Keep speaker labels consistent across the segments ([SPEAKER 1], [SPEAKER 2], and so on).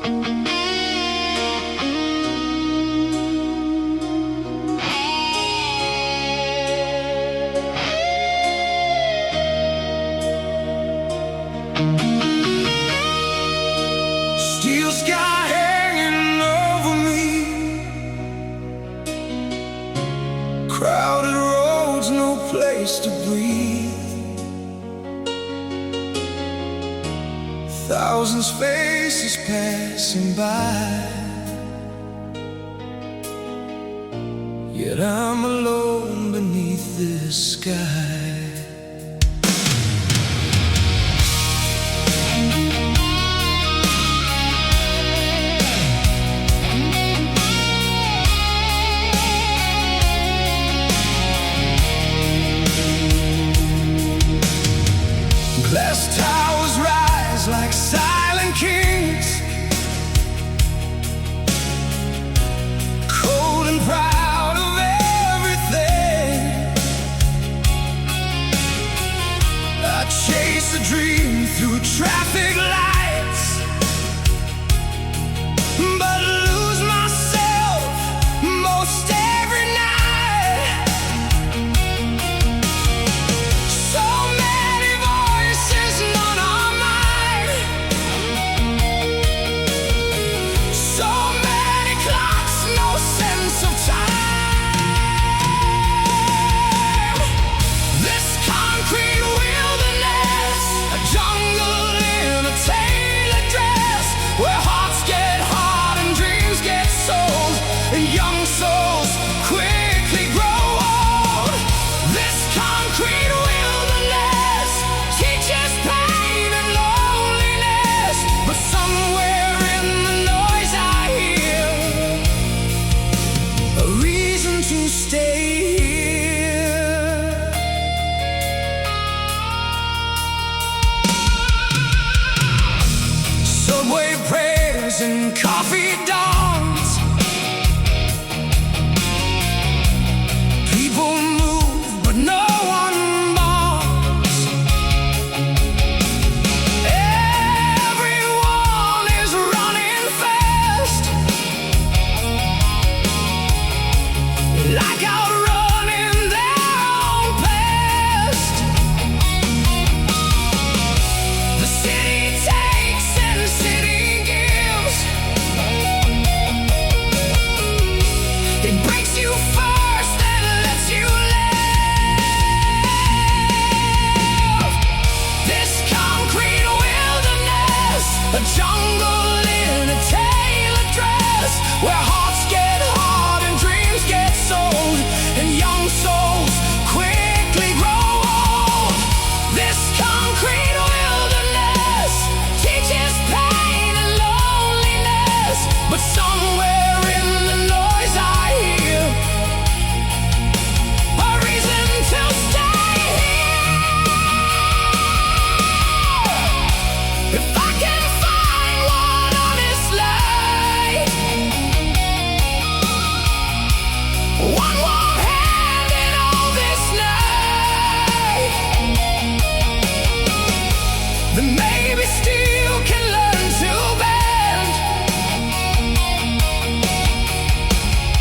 [SPEAKER 1] Steel sky hanging over me, crowded roads, no place to breathe. Thousands faces passing by, yet I'm alone beneath this sky. Glass towers rise like silent kings, cold and proud of everything. I chase a dream through traffic lights, but lose myself most every night. So many voices, none are mine. So many clocks, no sense of time. This concrete wilderness, a jungle in a tailored dress, where hearts get hard and dreams get sold, and young souls quickly grow old. This concrete wilderness teaches pain and loneliness, but somewhere in the noise I hear a reason to stay here. Subway prayers and coffee dawns, people move but no one bonds. Everyone is running fast, like outrunning their own past. The city takes and the city gives. It breaks you first and lets you live. This concrete wilderness, a jungle in a tailored dress, where hearts get hard and dreams get sold, and young souls quickly grow old. This concrete wilderness teaches pain and loneliness, but somewhere in the noise I hear a reason to stay here. If I can find one honest light, one warm hand in all this night, then maybe steel can learn to bend,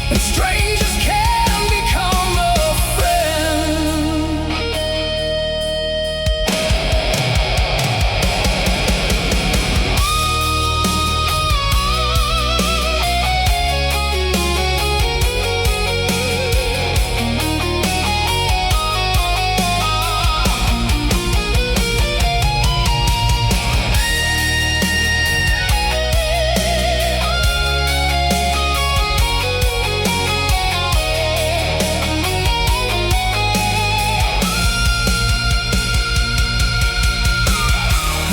[SPEAKER 1] and strangers can become a friend.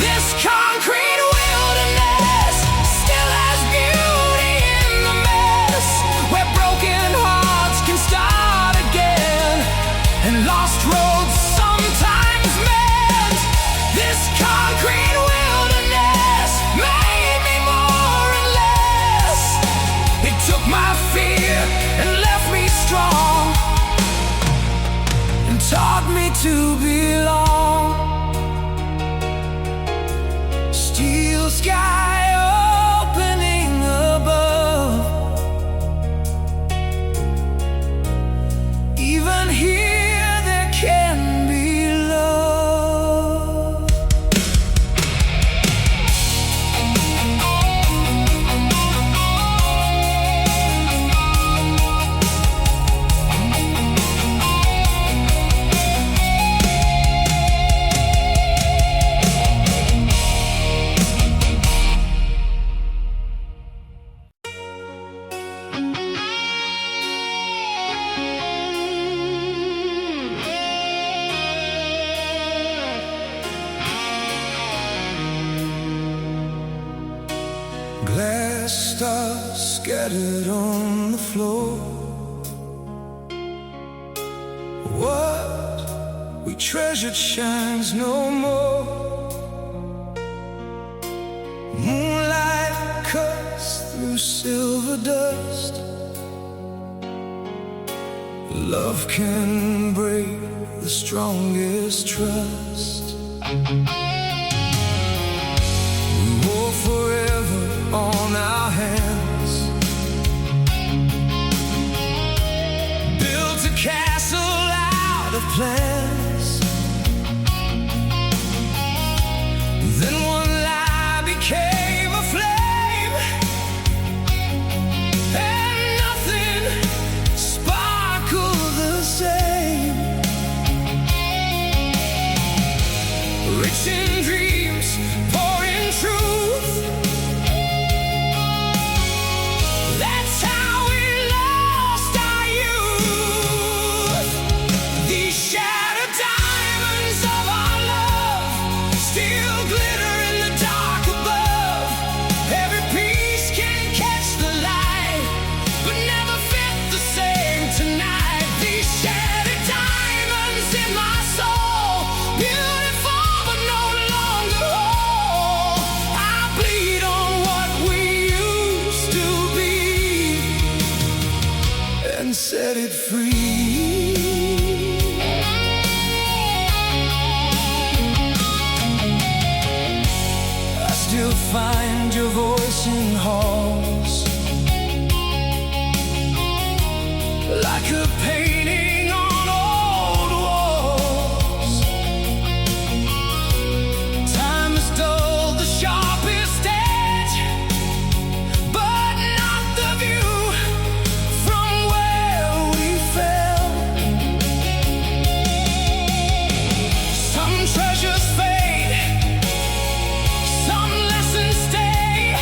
[SPEAKER 1] This concrete wilderness still has beauty in the mess, where broken hearts can start again, and lost roads sometimes mend. This concrete wilderness made me more and less. It took my fear and left me strong, and taught me to belong. Steel sky opening Glass stars scattered on the floor. What we treasured shines no more. Moonlight cuts through silver dust. Love can break the strongest trust. We wore forever on our hands, built a castle out of plans. Then one lie became a flame, and nothing sparkled the same. Rich in dreams, poor in truth. That's how we lost our youth. These shattered diamonds of our love still glitter in the dark above. Every piece can catch the light, but never fit the same tonight. These shattered diamonds in my soul, beautiful but no longer whole. I bleed on what we used to be and set it free. I still find your voice in halls, like a painting on old walls. Time has dulled the sharpest edge, but not the view from where we fell. Some treasures fade, some lessons stay,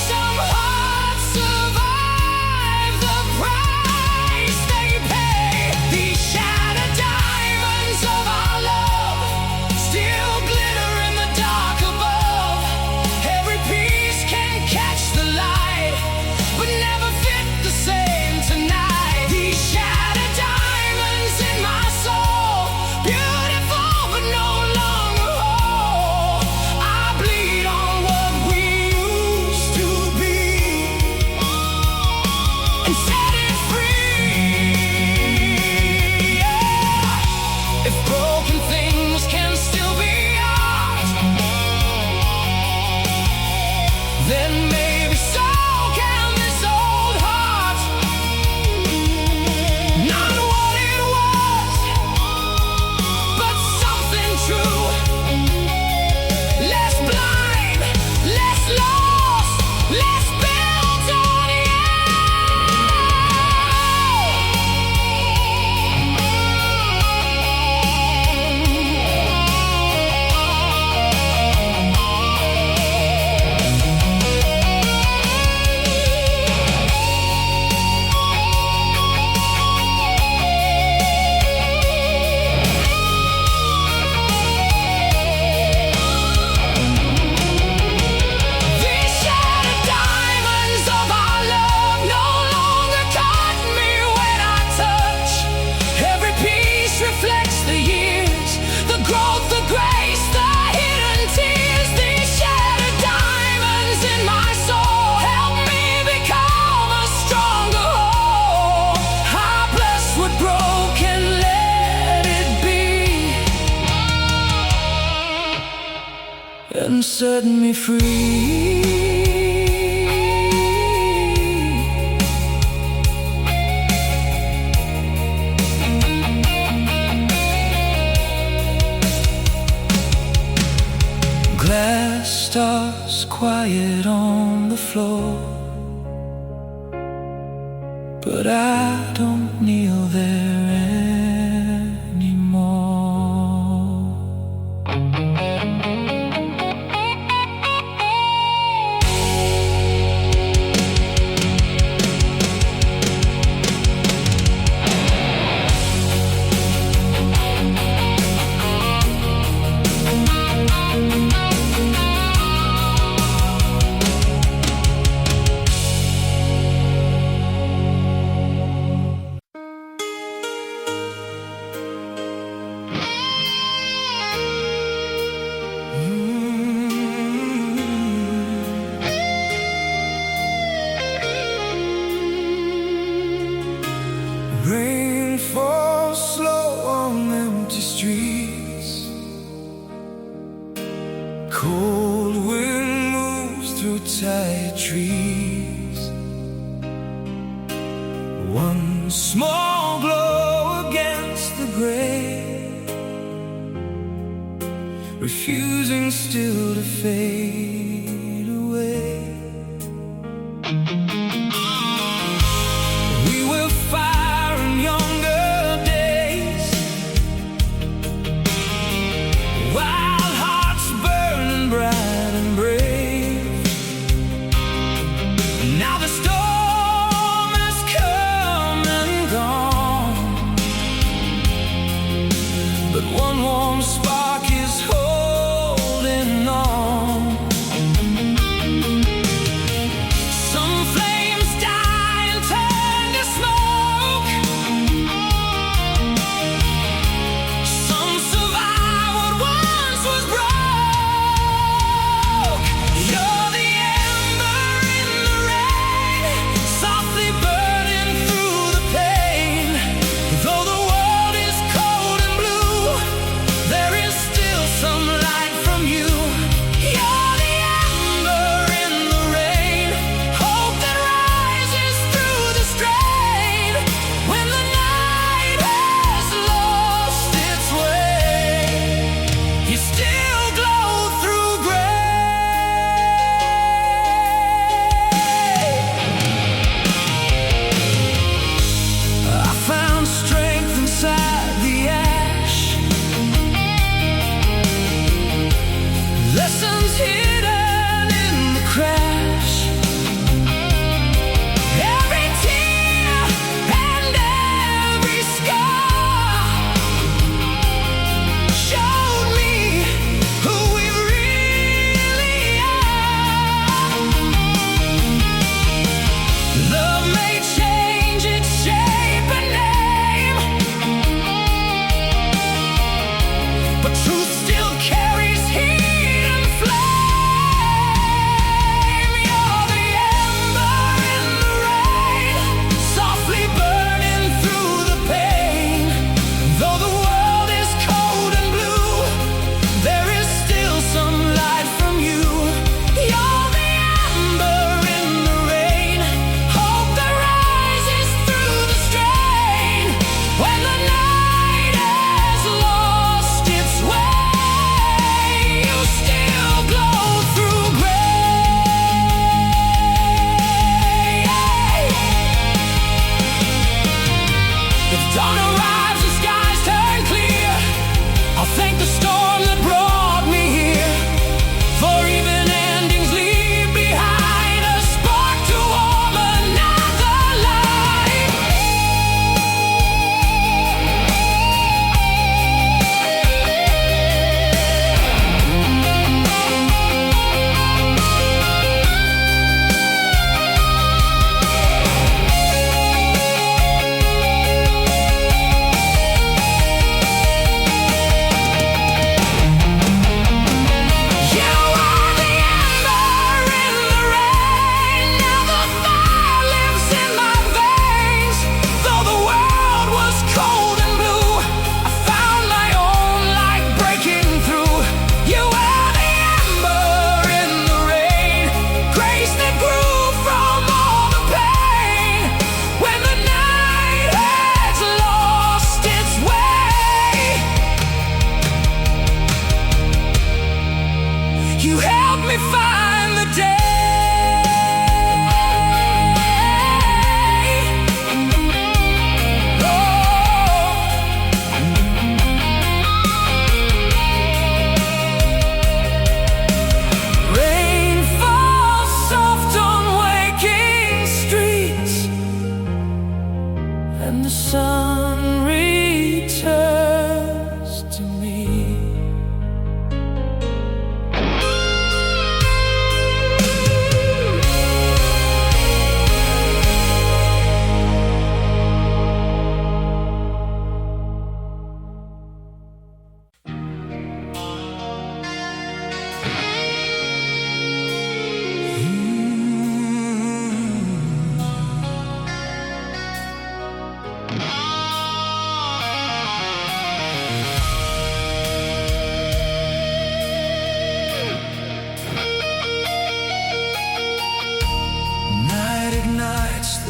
[SPEAKER 1] some hearts survive the price they pay. These shattered diamonds of our love still glitter in the dark above. Every piece can catch the light, but never fit the same tonight. These shattered diamonds in my soul, beautiful but no longer whole. I bleed on what we used to be and set it free. Yeah. If broken things can still be art, then maybe so can this old heart. Not what it was, but something true. Less blind, less lost, less built on you. These shattered diamonds of our love no longer cut me when I touch. Every piece reflects the years, the growth, the grace, the hidden tears. These shattered diamonds in my soul help me become a stronger whole. I bless what broke and let it be, and set me free. Glass stars quiet on the floor, but I don't kneel there anymore. tired trees. One small glow against the gray, refusing still to fade away. We were fire in younger days, wild hearts burning bright and brave. And now the storm has come and gone, but one warm spark is holding on.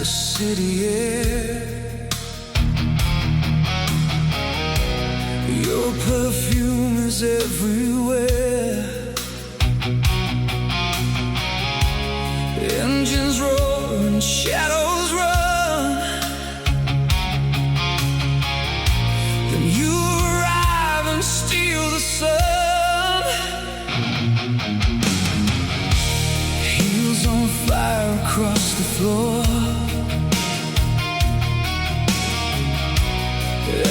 [SPEAKER 1] the city air. Your perfume is everywhere. Engines roar and shadows run. Then you arrive and steal the sun. Heels on fire across the floor.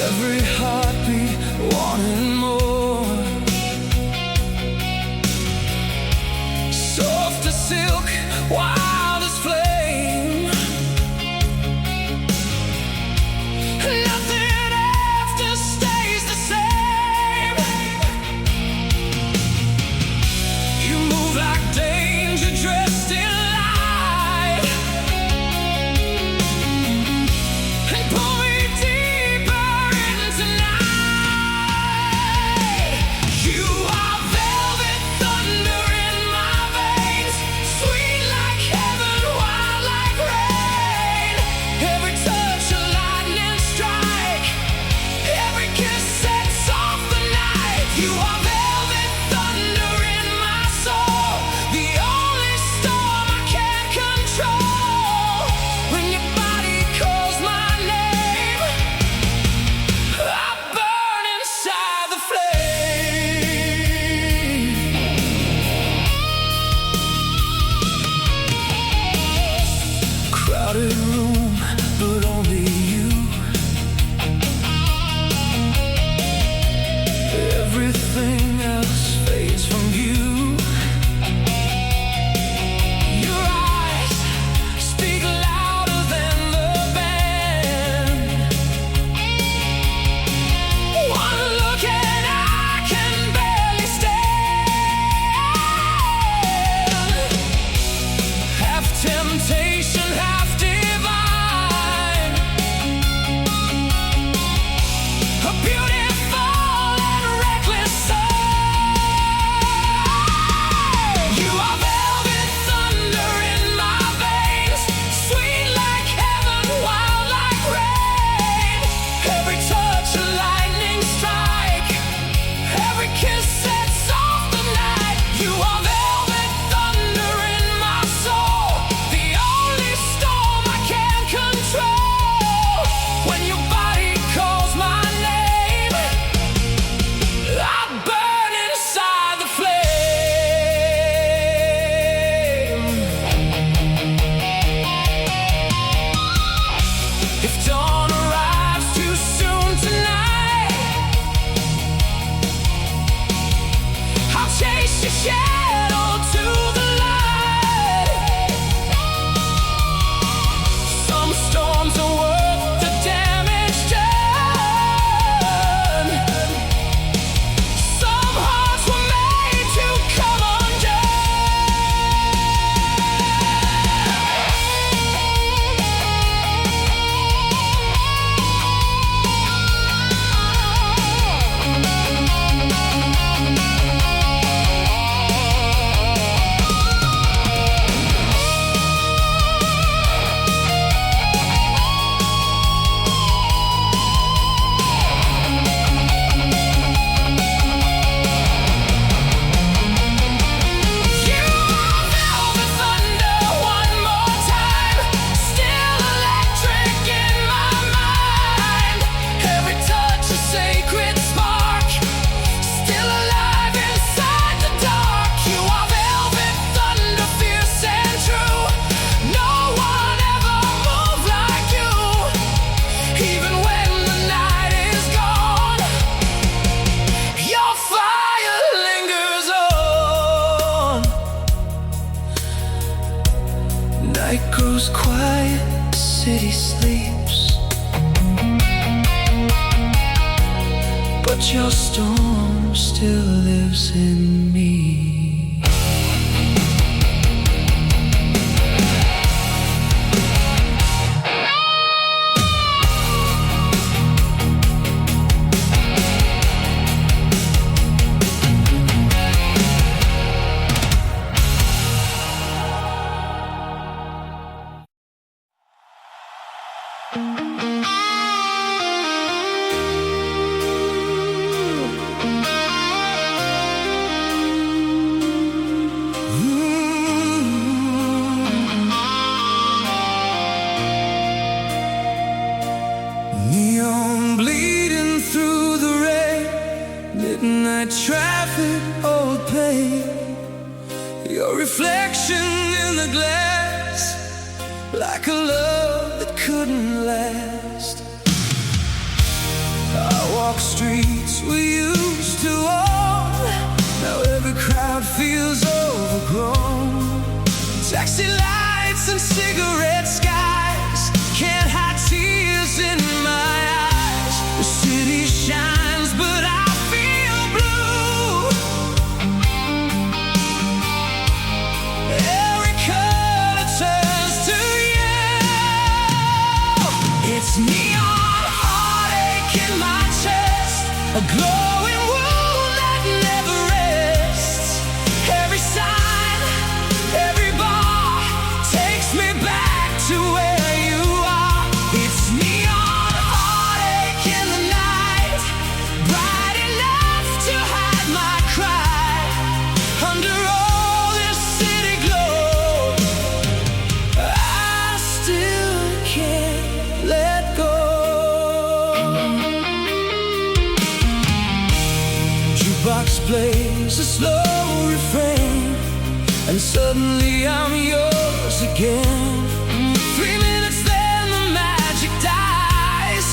[SPEAKER 1] Every heartbeat wanting more. Soft as silk, wild as flame. Nothing after stays the same. You move like danger dressed in light, and pull me deeper into night. You are velvet thunder in my veins, sweet like heaven, wild like rain. Every touch a lightning strike, every kiss sets off the night. You are velvet thunder in my soul, the only storm I can't control. When your body calls my name, I burn inside the flame. Crowded room, but only you. Everything else fades from view. Your eyes speak louder than the band. One look and I can barely stand. Half temptation, half divine. A beautiful and reckless soul. You are velvet thunder in my veins, sweet like heaven, wild like rain. Every touch a lightning strike, every kiss sets off the night. You are velvet thunder in my soul, the only storm I can't control. When your body calls my name, I burn inside the flame. If dawn arrives too soon tonight, I'll chase your shadow to the light. Some storms are worth the damage done. Some hearts were made to come You are velvet thunder one more time, still electric in my mind. Every touch a sacred spark, still alive inside the dark. You are velvet thunder, fierce and true. No one ever moved like you. Even when the night is gone, your fire lingers on. Night grows quiet, city sleeps, but your storm still lives in me. glass, like a love that couldn't last. I walk streets we used to own, now every crowd feels overgrown. Taxi lights and cigarette skies can't hide tears in my eyes. The city shines, but I feel blue. Every color turns to you. It's neon heartache in my chest, a glowing wound that never rests. Every sign, every bar takes me back to where you are. It's neon heartache in the night, bright enough to hide my cry. Under all this city glow, I still can't let go. Jukebox plays a slow refrain, and suddenly I'm yours again. 3 minutes, then the magic dies,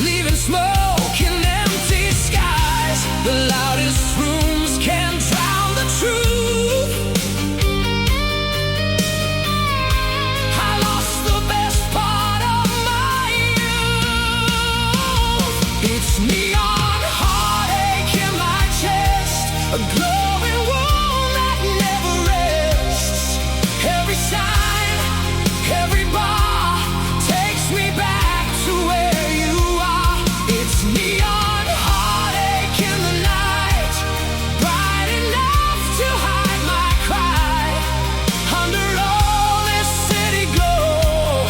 [SPEAKER 1] leaving smoke in empty skies. The loudest rooms can't drown the truth. I lost the best part of my youth. It's neon heartache in my chest, a glowing wound that never rests. Every sign, every bar takes me back to where you are. It's neon heartache in the night, bright enough to hide my cry. Under all this city glow,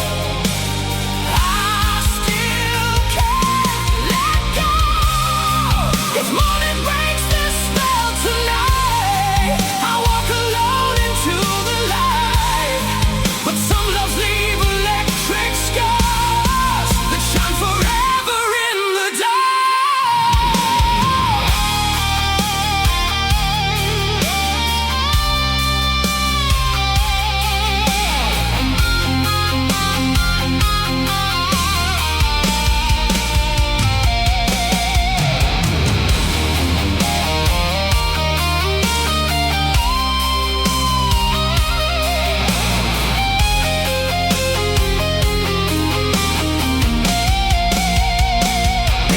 [SPEAKER 1] I still can't let go. If morning breaks this spell tonight, I walk alone into the light. But some loves leave electric scars that shine forever in the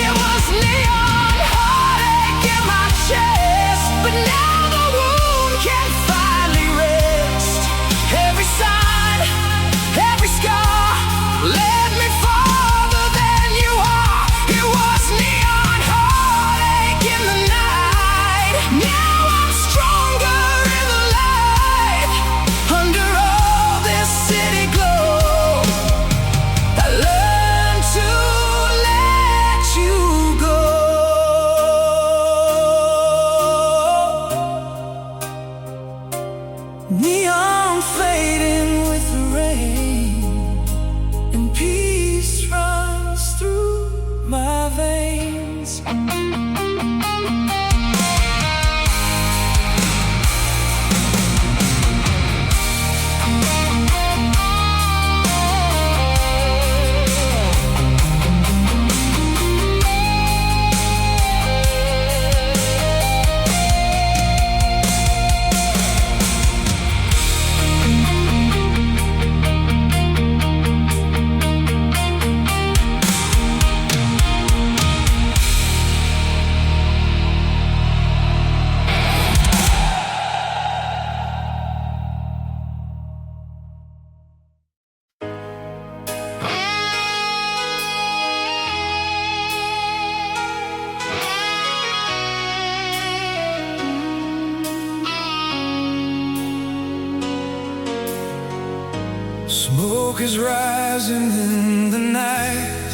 [SPEAKER 1] It was neon heartache in my chest, but now the wound can finally rest. Every sign, every scar led me farther than you are. It was neon heartache in the night. Now I'm stronger in the light. Under all this city glow, I learned to let you go. Neon fading with the rain, and peace runs through my veins. Smoke is rising in the night,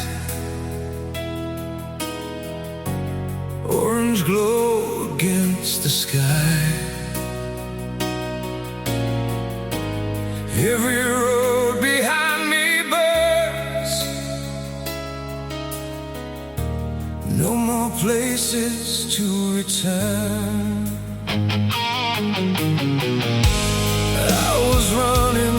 [SPEAKER 1] orange glow against the sky. Every road behind me burns, no more places to return. I was running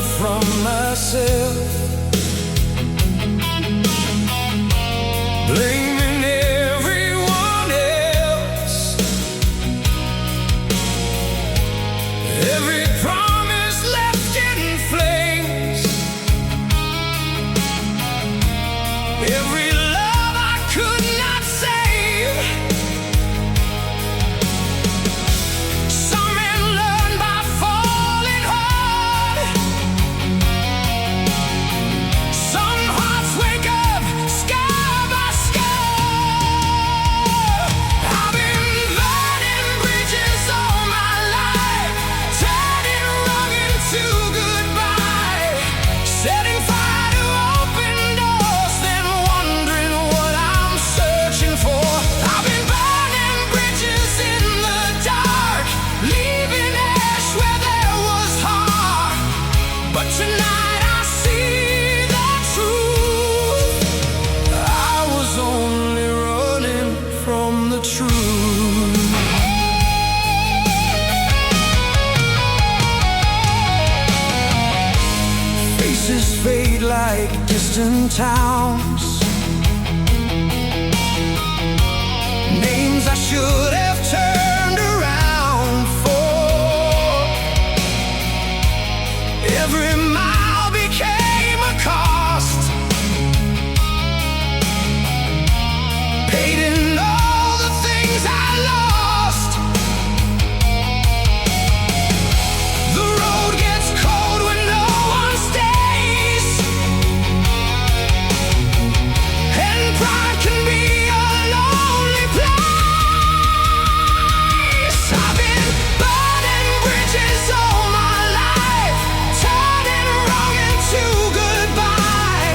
[SPEAKER 1] faces fade like distant towns. Names I should have turned around for. Every mile became a cost, paid in all the things I lost. The road gets cold when no one stays, and pride can be a lonely place. I've been burning bridges all my life, turning wrong into goodbye,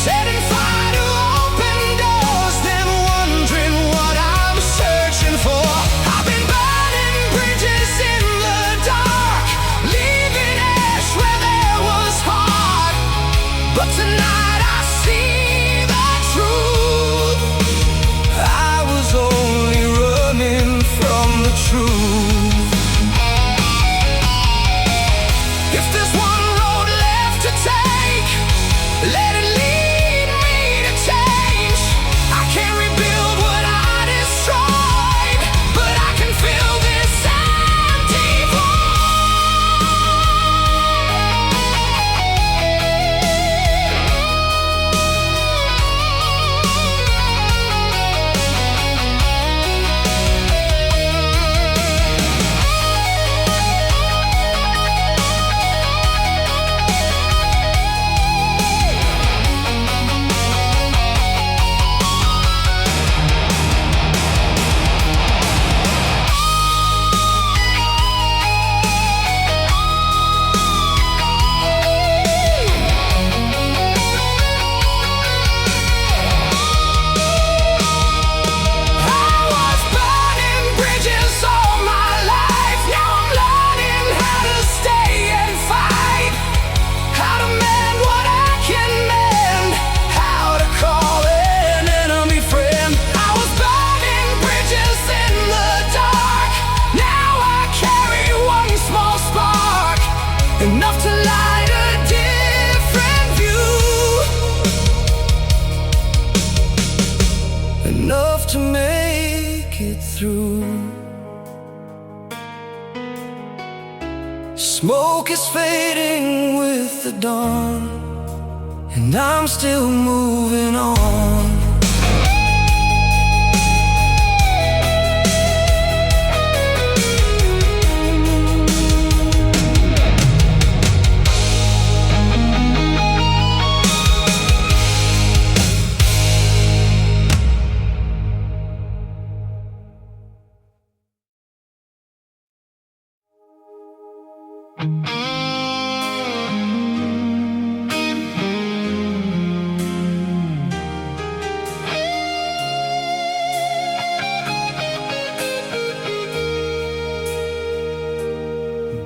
[SPEAKER 1] setting fire to open doors, then wondering what I'm searching for. I've been burning bridges in the dark, leaving ash where there was heart. But tonight I see the truth. I was only running from the truth. If there's one road left to take, let it lead me to change. I can't rebuild what I destroyed, but I can fill this empty enough to light a different view, enough to make it through. Smoke is fading with the dawn, and I'm still moving on.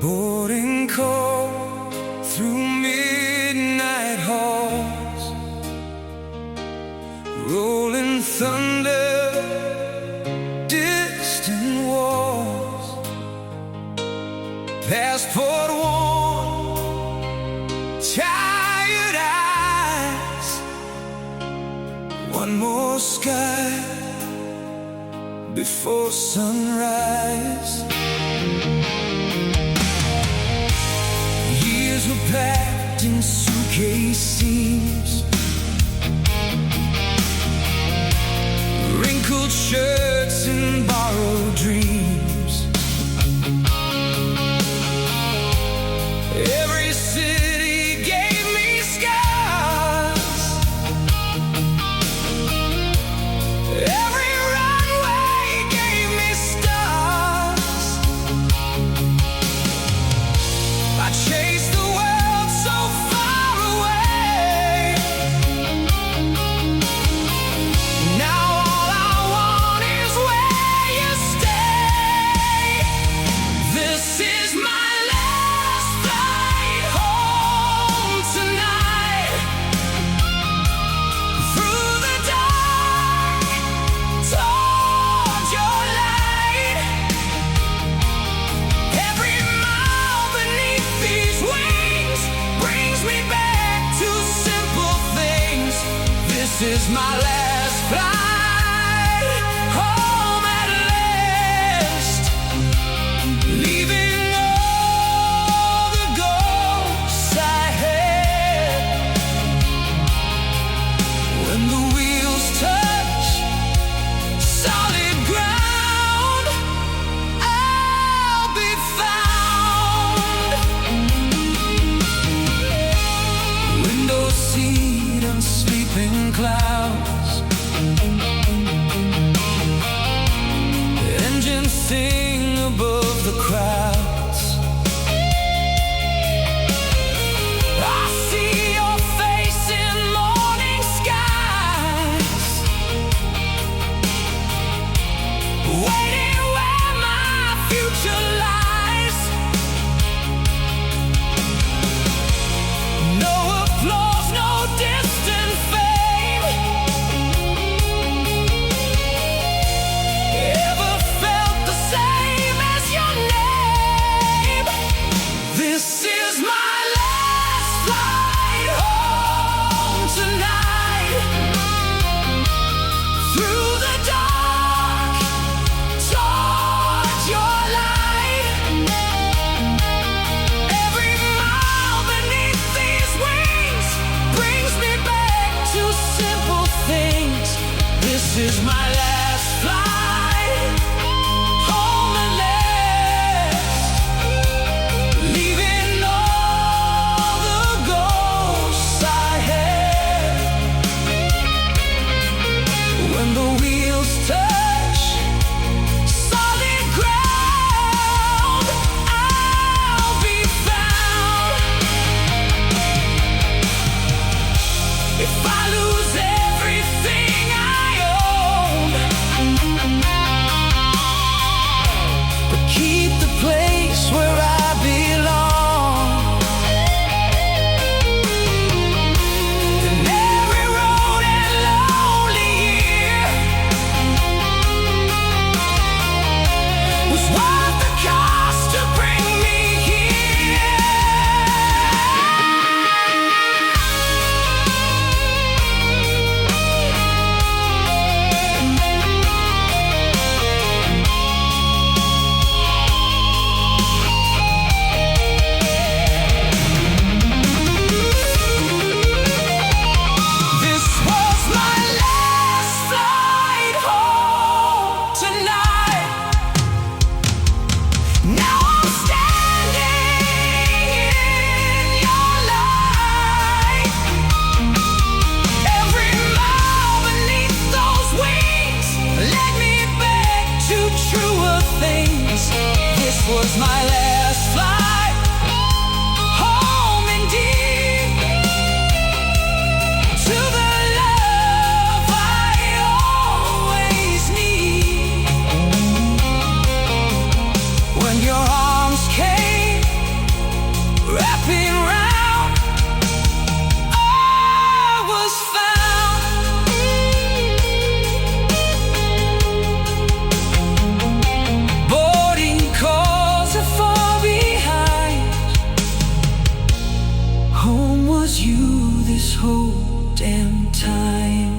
[SPEAKER 1] Boarding cold through midnight halls, rolling thunder, distant walls, passport worn, tired eyes, one more sky before sunrise. Years were packed in suitcase seams, wrinkled shirts and borrowed dreams. Every city gave me scars, every runway gave me stars. I chased the world so far away. Now all I want is is my last flight home at last, leaving all the ghosts I had. When the wheels touch solid ground, I'll be found. Window seat and sleeping clouds, engine sing above the crowds. I see your face in morning skies, waiting where my future lies. No applause, no distant fame ever felt the same as your name. This is my last flight home tonight, through the dark towards your light. Every mile beneath these wings brings me back to simple things. This is my last flight home at last, leaving all the ghosts I had. When the wheels touch solid ground, I'll be found. If I lose everything I own, but keep the place where I belong, then every road and lonely year was worth the cost to bring me here. This was my last flight home tonight. Now I'm standing in your light. Every mile beneath those wings led me back to truer things. This was my last flight home indeed, to the love I always need. When your arms came wrapping round, I was found. Boarding calls are far behind. Home was you this whole damn time.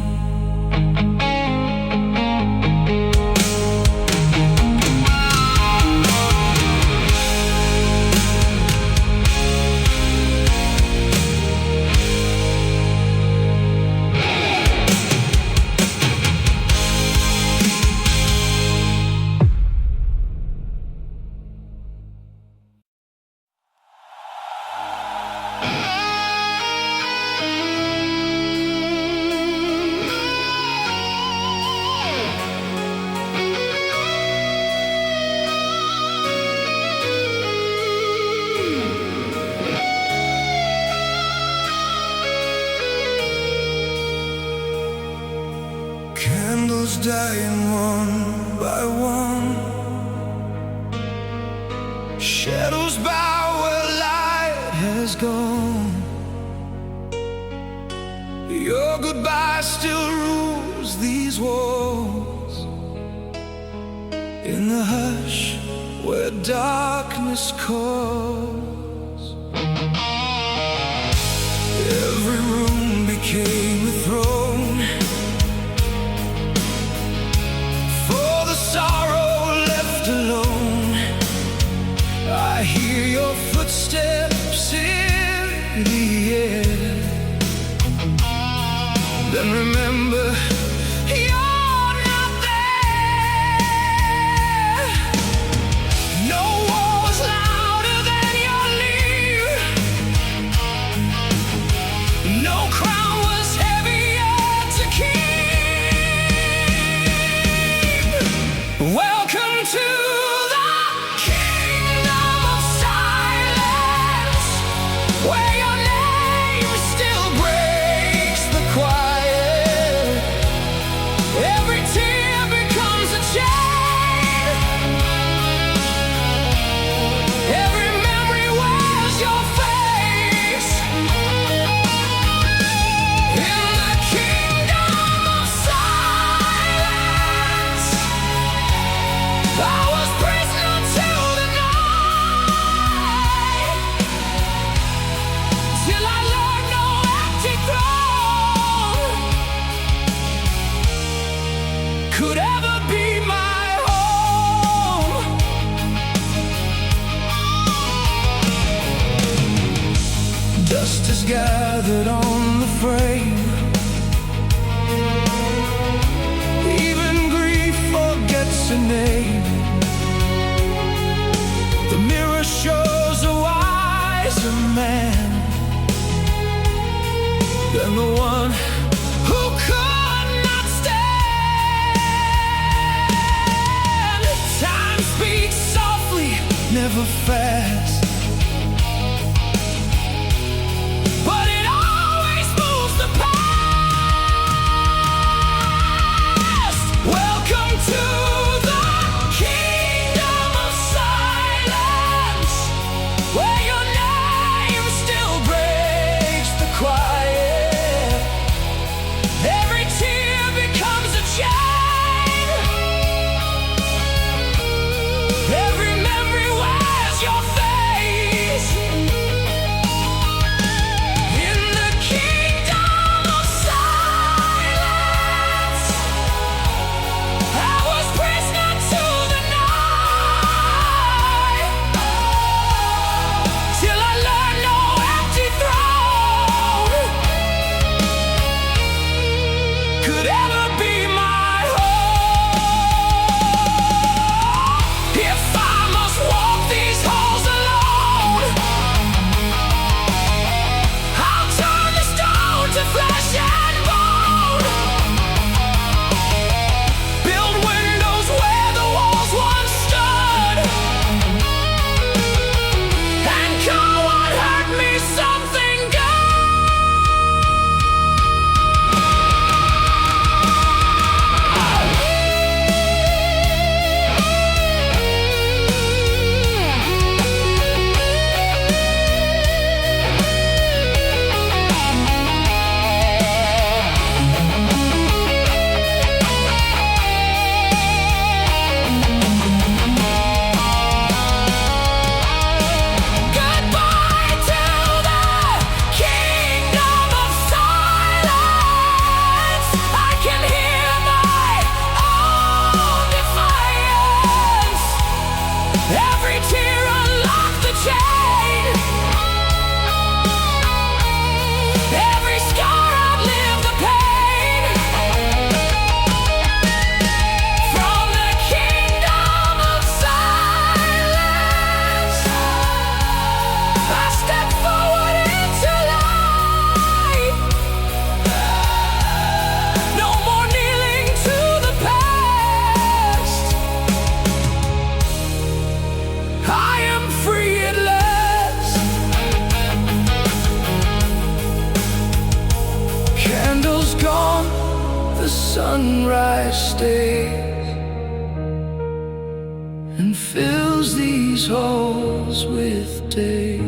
[SPEAKER 1] Candles dying one by one, shadows bow where light has gone. Your goodbye still rules these walls, in the hush where darkness calls. Every room became a throne, the end. Then remember, you're not there. No war was louder than your leave. No crown was heavier to keep. Welcome to the kingdom of silence, where your name still breaks the quiet. Every tear becomes a chain. Every memory wears your face. In the kingdom of silence, I was prisoner till the night, till I learned no empty throne could ever be my home. Dust is gathered on the frame. Even grief forgets a name. The mirror shows a wiser man than the one who could not stand. Time speaks softly, never fast, but it always moves the past. Welcome to the kingdom of silence, where your name still breaks the quiet. Every tear becomes a chain. Every memory wears your face. In the kingdom of silence, I was prisoner to the night, till I learned no empty throne could ever be my home. If I must walk these halls alone, I'll turn the stone to flesh and bone. Build windows where the walls once stood, and call what hurt me something good. Goodbye to the kingdom of silence. I can hear my own defiance. Every tear unlocked the chain. Every scar outlived the pain. From the kingdom of silence, I step forward into light. No more kneeling to the past. I am free at last. Candles gone, the sunrise stays and fills these halls with day.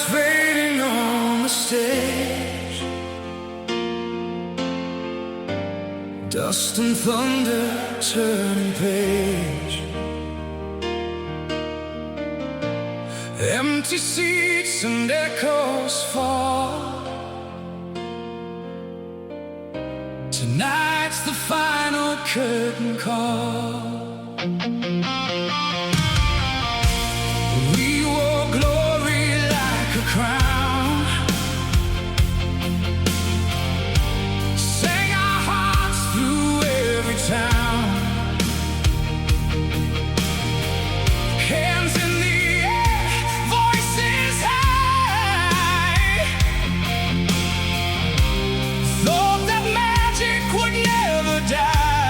[SPEAKER 1] lights fading on the stage, dust and thunder turning page, empty seats and echoes fall. Tonight's the final curtain call. We wore glory like a crown, sang our hearts through every town. Hands in the air, voices high, thought that magic would never die.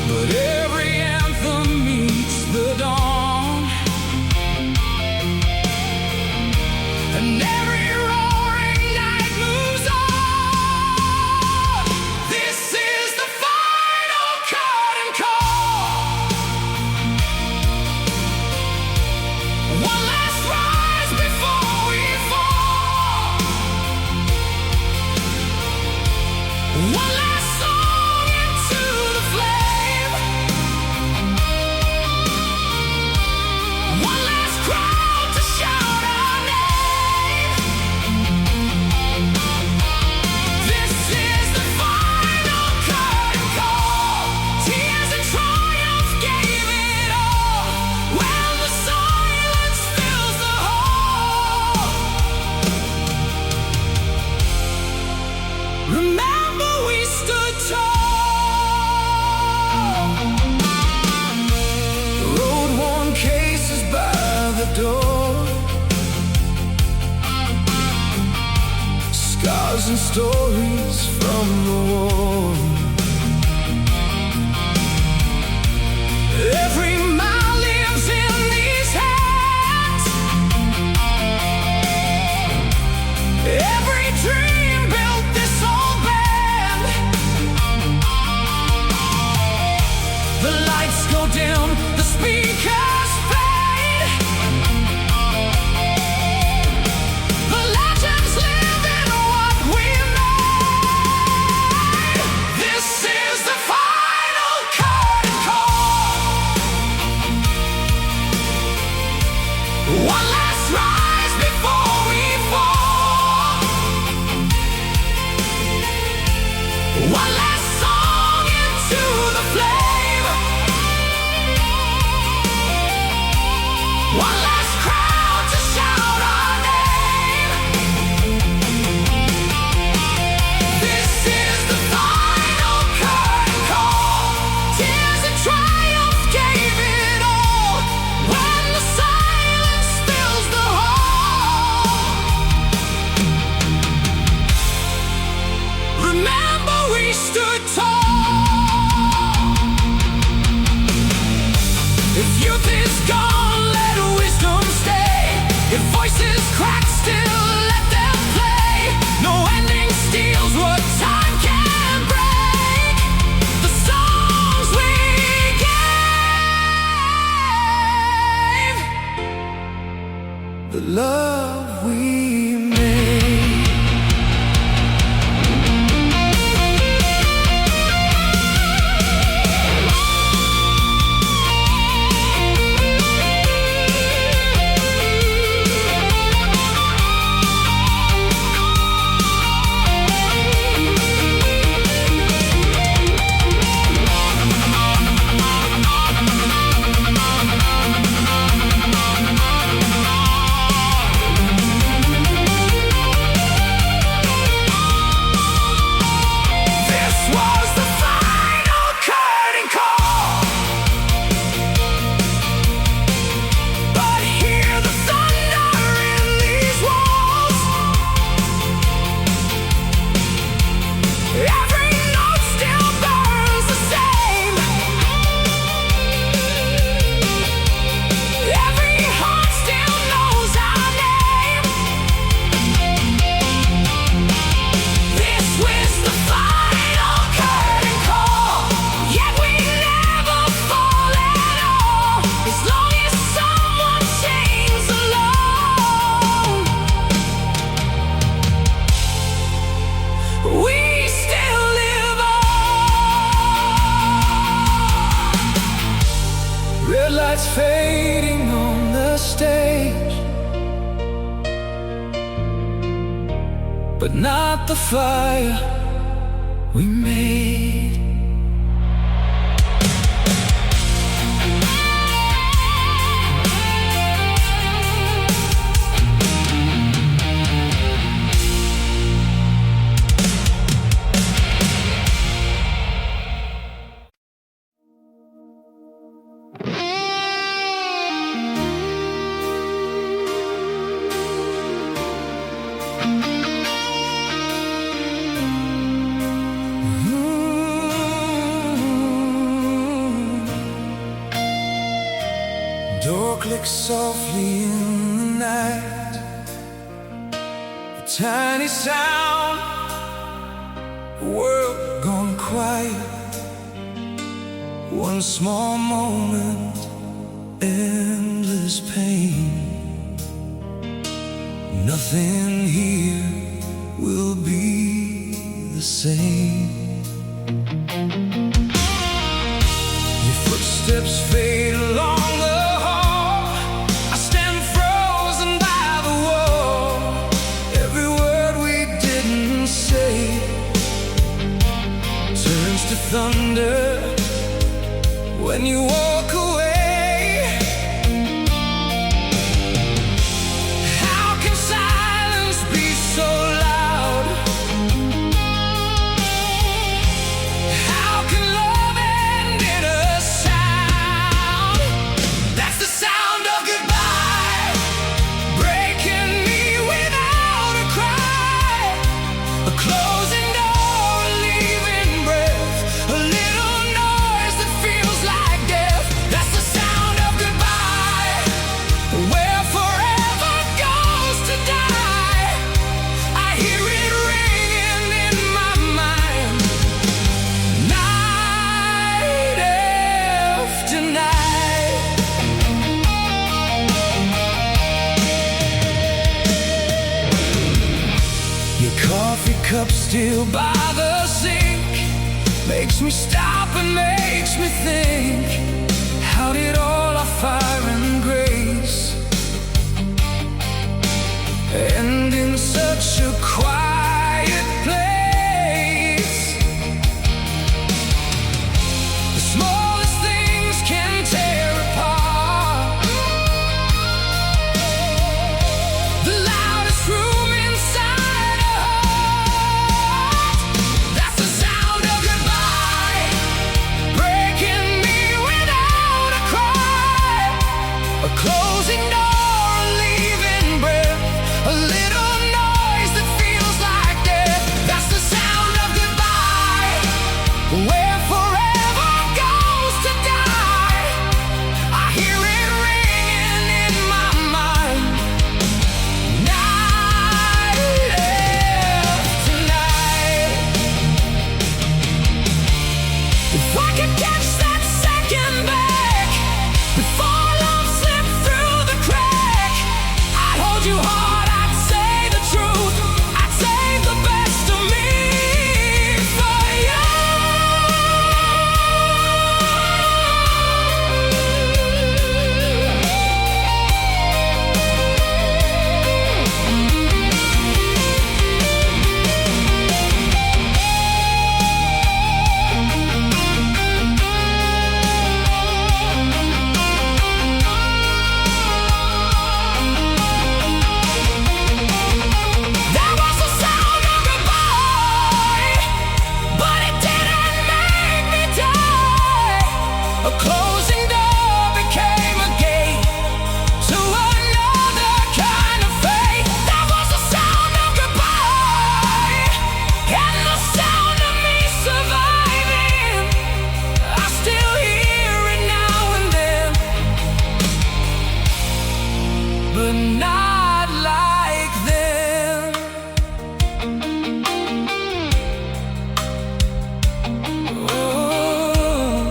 [SPEAKER 1] But every anthem meets the dawn, and every roaring night moves on. This is the final curtain call. One last rise before we fall. One last song into the flame. One last crowd to shout our name. This is the final curtain call. Tears and triumph gave it all. When the silence fills the hall, remember we stood tall. Road-worn cases by the door, scars and stories from the war. Every mile lives in these hands, every dream built this old band. The lights go dim, the speakers fade, the legends live in what we made. This is the final curtain call. One last rise before we fall. One last song into the flame. Red lights fading on the stage, but not the fire we made. Door clicks softly in the night, a tiny sound, a world gone quiet. One small moment, endless pain. Nothing here will be the same. Your footsteps fade along the hall. I stand frozen by the wall. Every word we didn't say turns to thunder when you walk away. How can silence be so loud? How can love end in a sound? That's the sound of goodbye, breaking me without a cry. A closing door, a leaving breath, a little noise that feels like death. That's the sound of goodbye, where forever goes to die. I hear it ringing in my mind, night after night. Your coffee cup still by the sink makes me stop and makes me think. How did all our fire and grace end in such a quiet place? The smallest things can tear apart the loudest room inside a heart. That's the sound of goodbye, breaking me without a cry. A closing door, a leaving breath, a little noise that feels like death. That's the sound of goodbye, where forever goes to die. I hear it ringing in my mind, night after night. If I could catch that second back before love slipped through the crack, I'd hold you hard, I'd say the truth, I'd save the best of me for you. That was the sound of goodbye, but it didn't make me die. A closing door became a gate to another kind of fate. That was the sound of goodbye, and the sound of me surviving. I still hear it now and then, but not like then. Oh.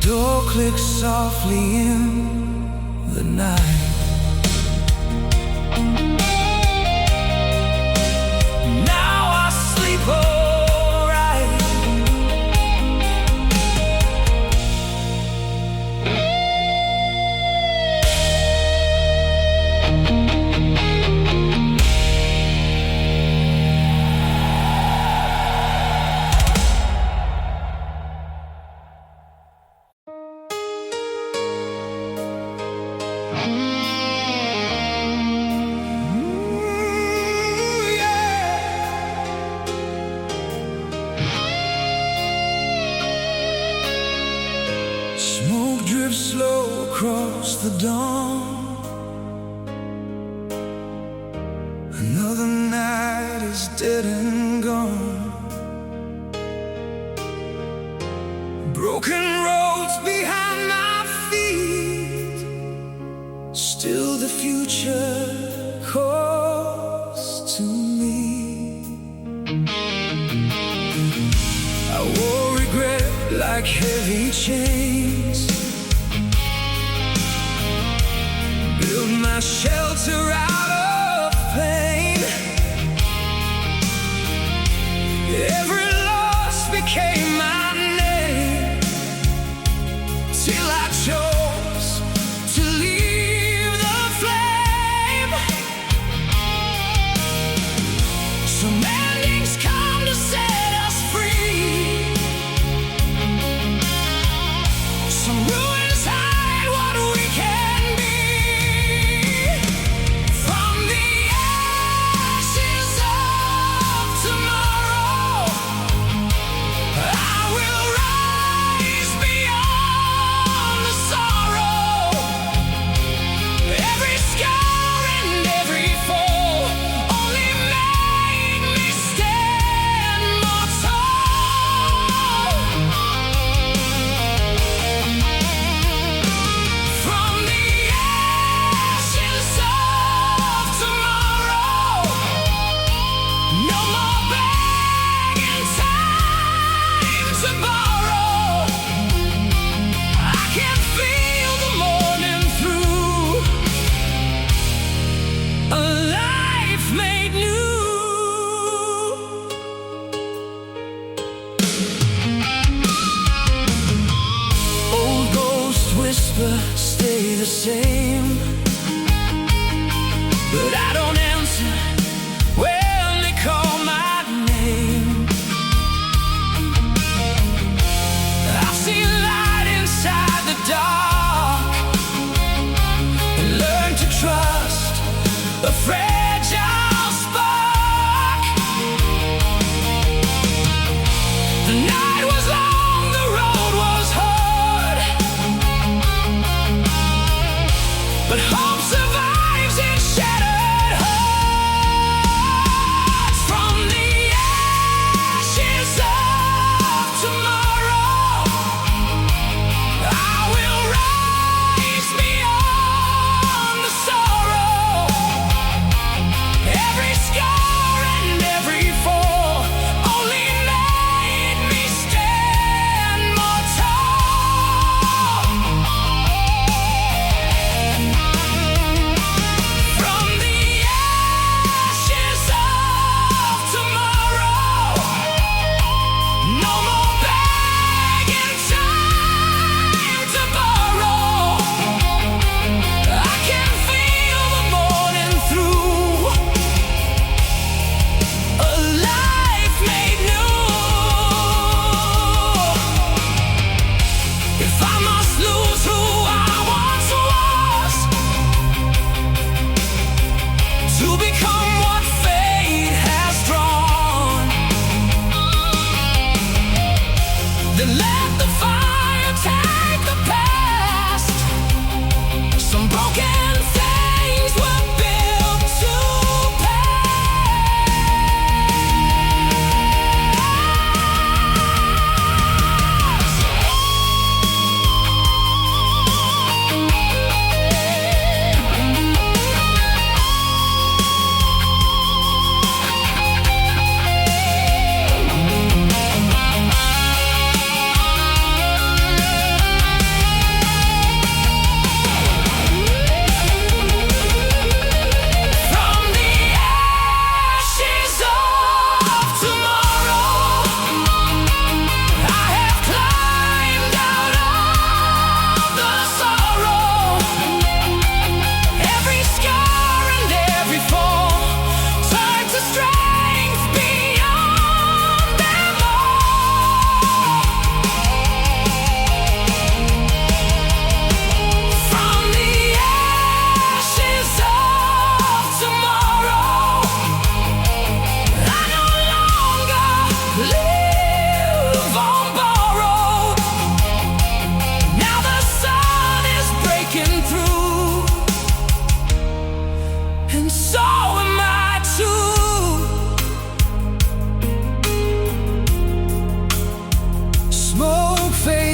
[SPEAKER 1] Door clicks softly in the night. Now I sleep alright. Smoke drifts slow across the dawn. Another night is dead and gone. Broken roads behind my feet. Still the future calls to me. I wore regret like heavy chains. Build my shelter out of pain. Every loss became my name, till I chose to leave the flame. Some endings come to set us free. Some ruins hide what we can be. From the ashes of tomorrow, I will rise beyond the sorrow. Every scar and every fall only made me stand more tall. From the ashes of tomorrow, no more begging time to borrow. I can feel the morning through, a life made new. Old ghosts whisper, stay the same, but I don't answer when they call my name. I've seen light inside the dark and learned to trust a fragile spark. The night was long, the road was hard.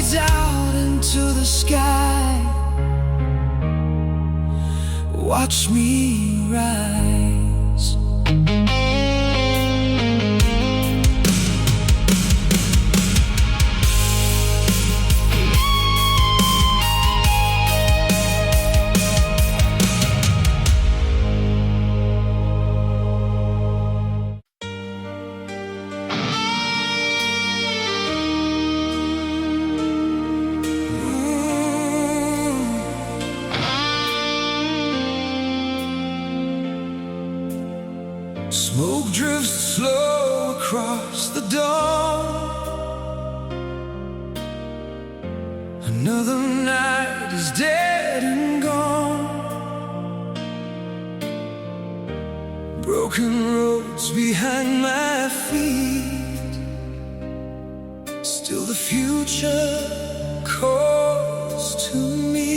[SPEAKER 1] eyes out into the sky. Watch me rise. Smoke drifts slow across the dawn. Another night is dead and gone. Broken roads behind my feet. Still the future calls to me.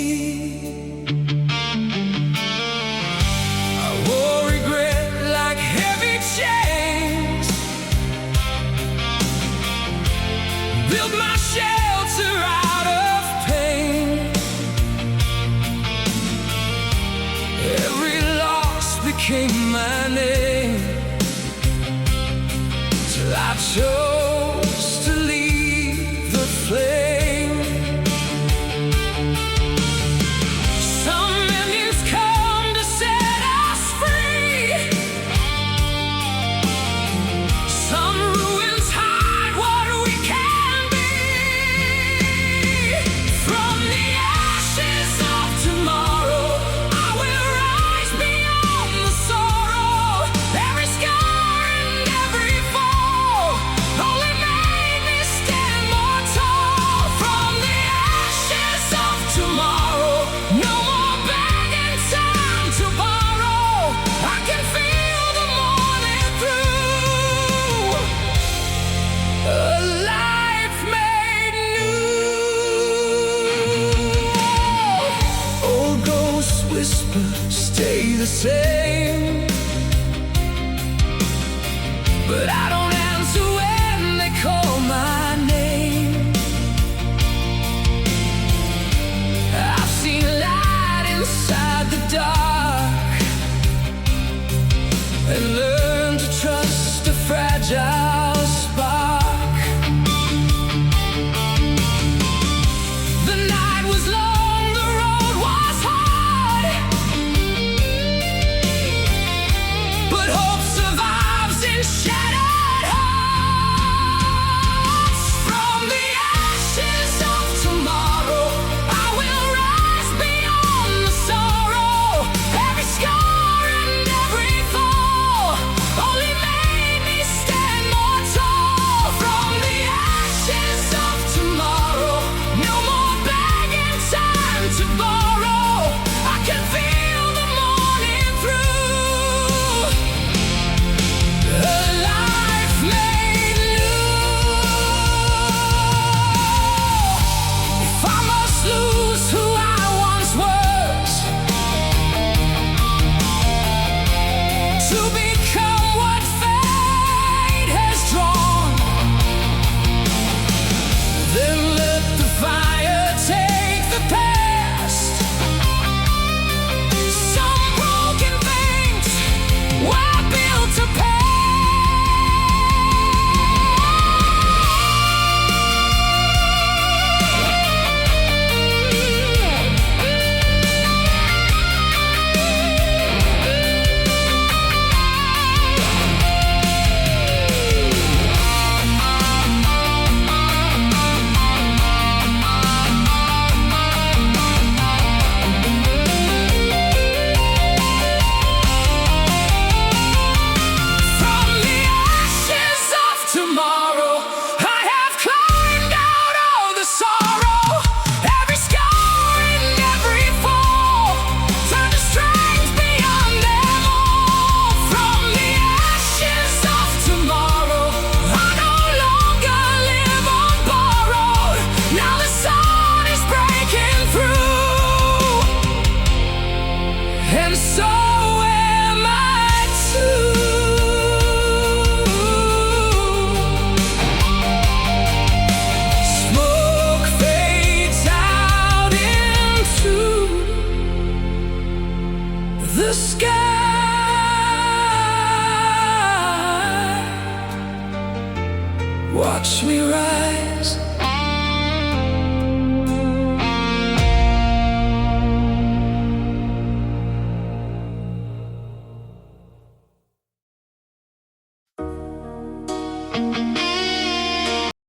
[SPEAKER 1] Build my shelter out of pain. Every loss became my name, till I chose to leave the flame. Some endings come to set us free. Some ruins hide what we can. Stay the same, but I don't answer when they call my name. I've seen light inside the dark and learned to trust a fragile spark. The night was long, the road was hard. the sky. Watch me rise